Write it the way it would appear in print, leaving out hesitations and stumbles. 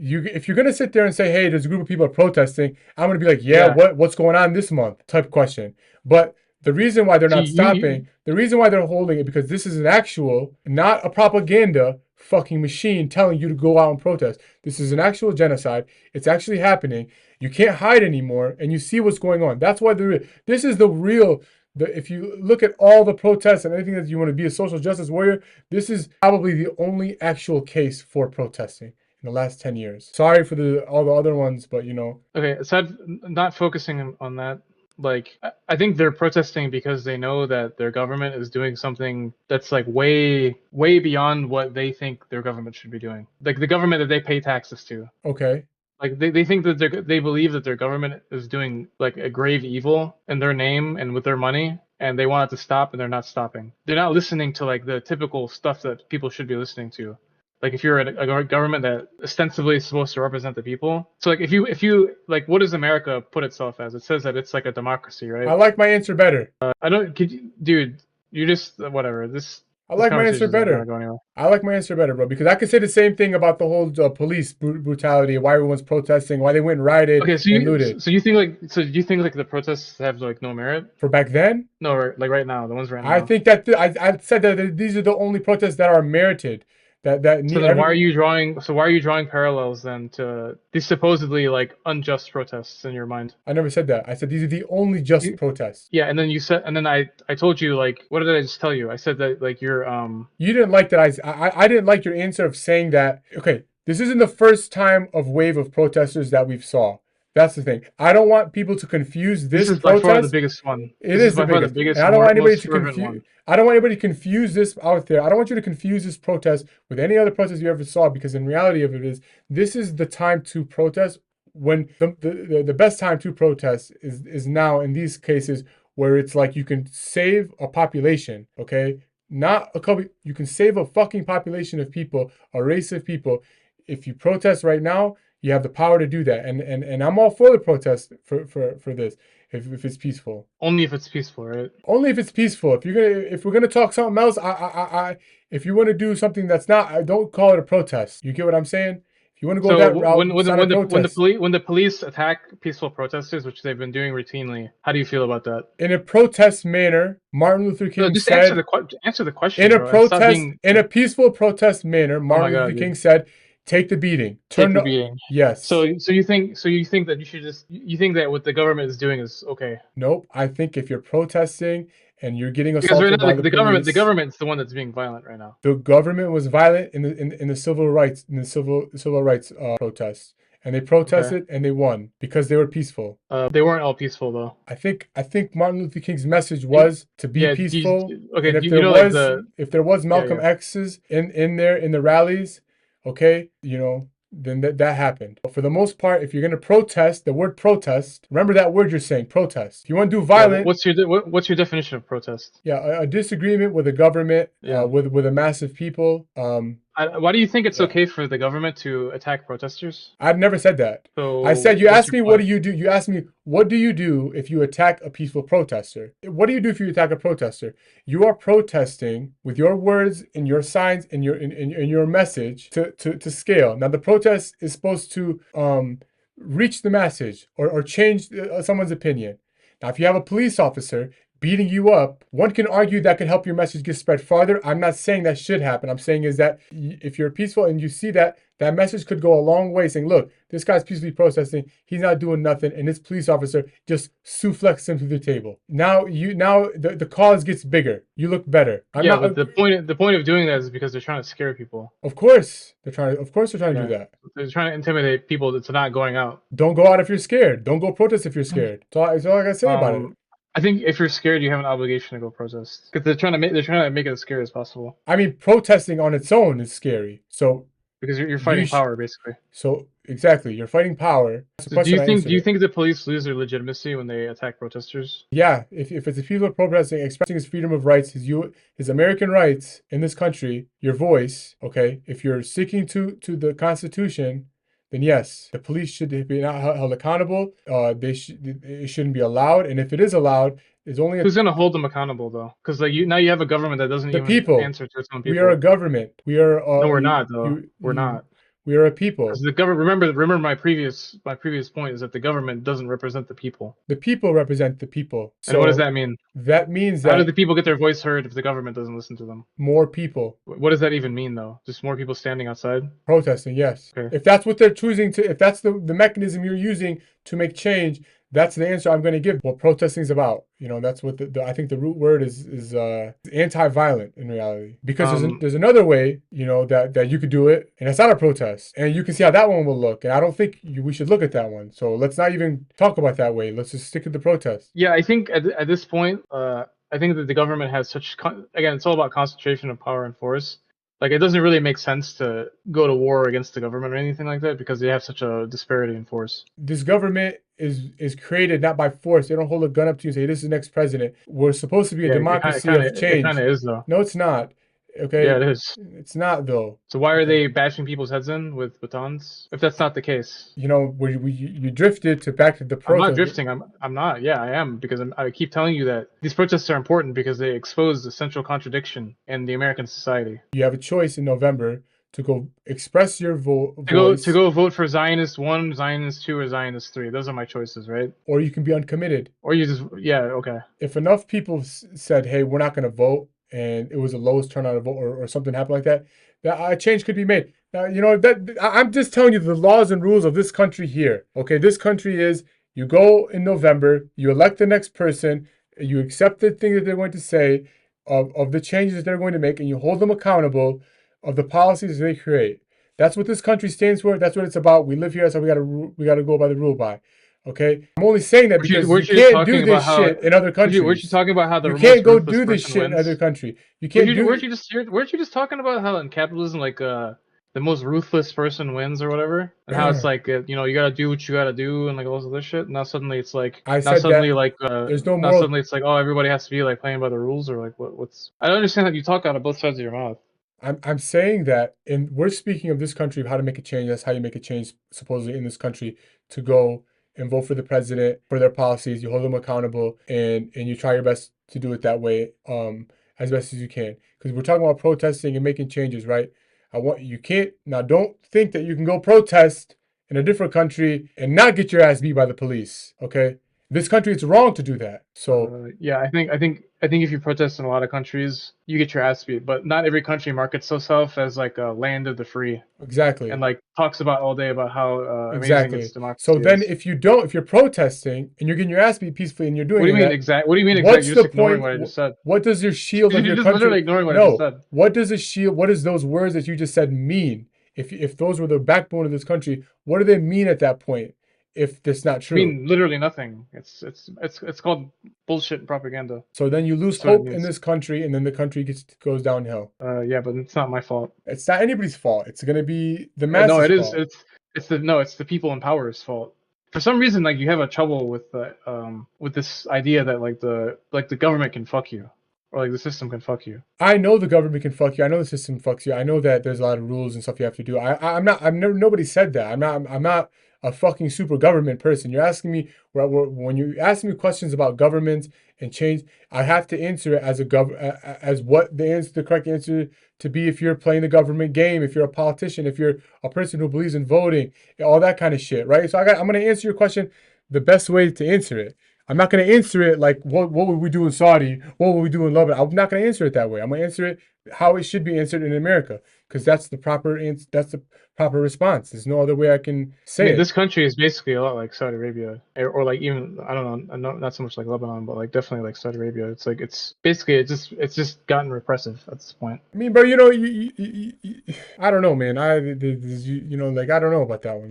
if you're gonna sit there and say, hey, there's a group of people protesting, I'm gonna be like, yeah, Yeah. what's going on this month? Type question. But the reason why they're So not stopping, the reason why they're holding it, because this is an actual, not a propaganda fucking machine telling you to go out and protest. This is an actual genocide. It's actually happening. You can't hide anymore, and you see what's going on. That's why this is the real. If you look at all the protests and anything that you want to be a social justice warrior, this is probably the only actual case for protesting in the last 10 years. Sorry for all the other ones, but you know. Okay, aside not focusing on that, like I think they're protesting because they know that their government is doing something that's like way beyond what they think their government should be doing. Like the government that they pay taxes to. Okay. Like they think that they believe that their government is doing like a grave evil in their name and with their money, and they want it to stop, and they're not stopping. They're not listening to like the typical stuff that people should be listening to. Like if you're a government that ostensibly is supposed to represent the people. So like if you like, what does America put itself as? It says that it's like a democracy, right? I like my answer better. I don't, dude, you just whatever. This I like my answer conversation is not gonna better. go anywhere. I like my answer better, bro, because I could say the same thing about the whole police brutality, why everyone's protesting, why they went and rioted Okay, and looted. so you think like do you think like the protests have like no merit? For back then, No, like right now, the ones right I now. think that I said that these are the only protests that are merited. That So need then why are you drawing? So why are you drawing parallels then to these supposedly like unjust protests in your mind? I never said that. I said these are the only just protests. Yeah, and then you said, and then I told you like, what did I just tell you? I said that like you're You didn't like that. I didn't like your answer of saying that. Okay, this isn't the first time of wave of protesters that we've saw. That's the thing. I don't want people to confuse this is by far the protest. biggest one. It is the by far the biggest. biggest, And I don't want anybody most to fervent confuse. one. I don't want anybody to confuse this out there. I don't want you to confuse this protest with any other protest you ever saw, because in reality of it is, this is the time to protest. When the best time to protest is now in these cases, where it's like you can save a population, okay? Not a couple, you can save a fucking population of people, a race of people. If you protest right now, you have the power to do that. And I'm all for the protest for this, if it's peaceful. Only if it's peaceful, right? Only if it's peaceful. If we're gonna talk something else, if you want to do something that's not, I don't call it a protest. You get what I'm saying? If you want to go that route, when the police attack peaceful protesters, which they've been doing routinely, how do you feel about that? In a protest manner, Martin Luther King just said. Answer the question. In a bro, protest, in a peaceful protest manner, Martin Luther King said, "Take the beating. Take the beating." Yes. So you think that you should just you think that what the government is doing is okay? Nope. I think if you're protesting and you're getting Because assaulted right now, by the police, the government's the one that's being violent right now. the government was violent in the civil rights protests, and they protested and they won because they were peaceful. They weren't all peaceful though. I think Martin Luther King's message was to be peaceful. Okay, and if there was Malcolm X's in there in the rallies, okay, you know, then that happened. But for the most part, if you're going to protest, the word protest, remember that word you're saying, protest. If you want to do violent, what's your definition of protest? Yeah, a disagreement with the government, with a mass of people. Why do you think it's okay for the government to attack protesters? I've never said that. So I said, you asked me, what do you do? You asked me, what do you do if you attack a peaceful protester? What do you do if you attack a protester? You are protesting with your words and your signs and your message to scale. Now, the protest is supposed to reach the message or change someone's opinion. Now, if you have a police officer beating you up, one can argue that can help your message get spread farther. I'm not saying that should happen. I'm saying is that if you're peaceful and you see that message could go a long way, saying, look, this guy's peacefully protesting, he's not doing nothing, and this police officer just suplexes him through the table. Now the cause gets bigger. You look better. But the point of doing that is because they're trying to scare people. Of course they're trying to do that. They're trying to intimidate people into not going out. Don't go out if you're scared. Don't go protest if you're scared. That's all I gotta say about it. I think if you're scared, you have an obligation to go protest because they're trying to make it as scary as possible. I mean, protesting on its own is scary. So because you're fighting power, basically. So exactly, you're fighting power. So do you think the police lose their legitimacy when they attack protesters? Yeah, if it's a people protesting, expressing his freedom of rights, his American rights in this country, your voice, okay. If you're sticking to the Constitution, then yes, the police should be not held accountable. It shouldn't be allowed, and if it is allowed, it's only who's going to hold them accountable though? Because like now you have a government that doesn't even answer to its own people. We are a government. We are. No, we're not though. We're not. We are a people. The government. Remember my previous point is that the government doesn't represent the people. The people represent the people. And what does So that mean? that means How do that the people get their voice heard if the government doesn't listen to them? more people What does that even mean, though? Just more people standing outside? protesting, yes. Okay. If that's what they're choosing to, if that's the mechanism you're using to make change, that's the answer I'm going to give. What protesting is about, that's what I think the root word is anti-violent in reality. Because there's another way, that you could do it, and it's not a protest, and you can see how that one will look. And I don't think we should look at that one. So let's not even talk about that way. Let's just stick to the protest. Yeah, I think at this point, I think that the government has such again, it's all about concentration of power and force. Like, it doesn't really make sense to go to war against the government or anything like that because they have such a disparity in force. This government is created not by force. They don't hold a gun up to you and say, this is the next president. We're supposed to be a democracy of change. It kind of is, though. No, it's not. Okay. Yeah, it is. It's not, though. So why are they bashing people's heads in with batons? If that's not the case, you drifted back to the protest. I'm not drifting. I'm not. Yeah, I am, because I keep telling you that these protests are important because they expose the central contradiction in the American society. You have a choice in November to go express your voice. To go vote for Zionist 1, Zionist 2, or Zionist 3. Those are my choices, right? Or you can be uncommitted. Or you just okay. If enough people said, "Hey, we're not going to vote," and it was the lowest turnout of vote, or something happened like that, a change could be made. Now, I'm just telling you the laws and rules of this country here. Okay, this country is, you go in November, you elect the next person, you accept the thing that they're going to say, of the changes that they're going to make, and you hold them accountable of the policies they create. That's what this country stands for. That's what it's about. We live here. That's how we got to go by the rule by. Okay, I'm only saying that because you can't do this shit in other countries. Weren't you talking about how you can't go do this shit in other country? You can't do. Weren't you just talking about how in capitalism, like the most ruthless person wins or whatever, and how it's like you gotta do what you gotta do and like all this other shit. And now suddenly it's like there's no moral. Now suddenly it's like, oh, everybody has to be like playing by the rules, or like what's. I don't understand that you talk out of both sides of your mouth. I'm saying that, and we're speaking of this country, of how to make a change. That's how you make a change, supposedly, in this country, to go and vote for the president, for their policies. You hold them accountable, and you try your best to do it that way, as best as you can. Because we're talking about protesting and making changes, right? Don't think that you can go protest in a different country and not get your ass beat by the police, okay? This country, it's wrong to do that. So yeah, I think if you protest in a lot of countries, you get your ass beat. But not every country markets itself as like a land of the free. Exactly. And like talks about all day about how amazing its democracy So then, is. if you're protesting and you're getting your ass beat peacefully and you're doing what do you mean exactly? What do you mean exactly? You're just ignoring what I just said. What does your shield of your country? Literally ignoring what I just said. What does a shield? What does those words that you just said mean? If those were the backbone of this country, what do they mean at that point? If that's not true, I mean literally nothing. It's called bullshit and propaganda. So then you lose hope in this country, and then the country goes downhill. Yeah, but it's not my fault. It's not anybody's fault. It's gonna be the masses' fault. No, it is. It's the people in power's fault. For some reason, like, you have a trouble with this idea that like the government can fuck you, or like the system can fuck you. I know the government can fuck you. I know the system fucks you. I know that there's a lot of rules and stuff you have to do. Nobody said that. I'm not a fucking super government person. You're asking me, when you ask me questions about governments and change, I have to answer it as what the correct answer to be if you're playing the government game, if you're a politician, if you're a person who believes in voting, all that kind of shit, right? So I'm going to answer your question the best way to answer it. I'm not going to answer it like, what would we do in Saudi? What would we do in Lebanon? I'm not going to answer it that way. I'm going to answer it how it should be answered in America, because that's the proper response. There's no other way I can say it. This country is basically a lot like Saudi Arabia, or like, even, I don't know, not so much like Lebanon, but like definitely like Saudi Arabia. It's like, it's basically, it's just gotten repressive at this point. I mean, bro, I don't know, man. I don't know about that one.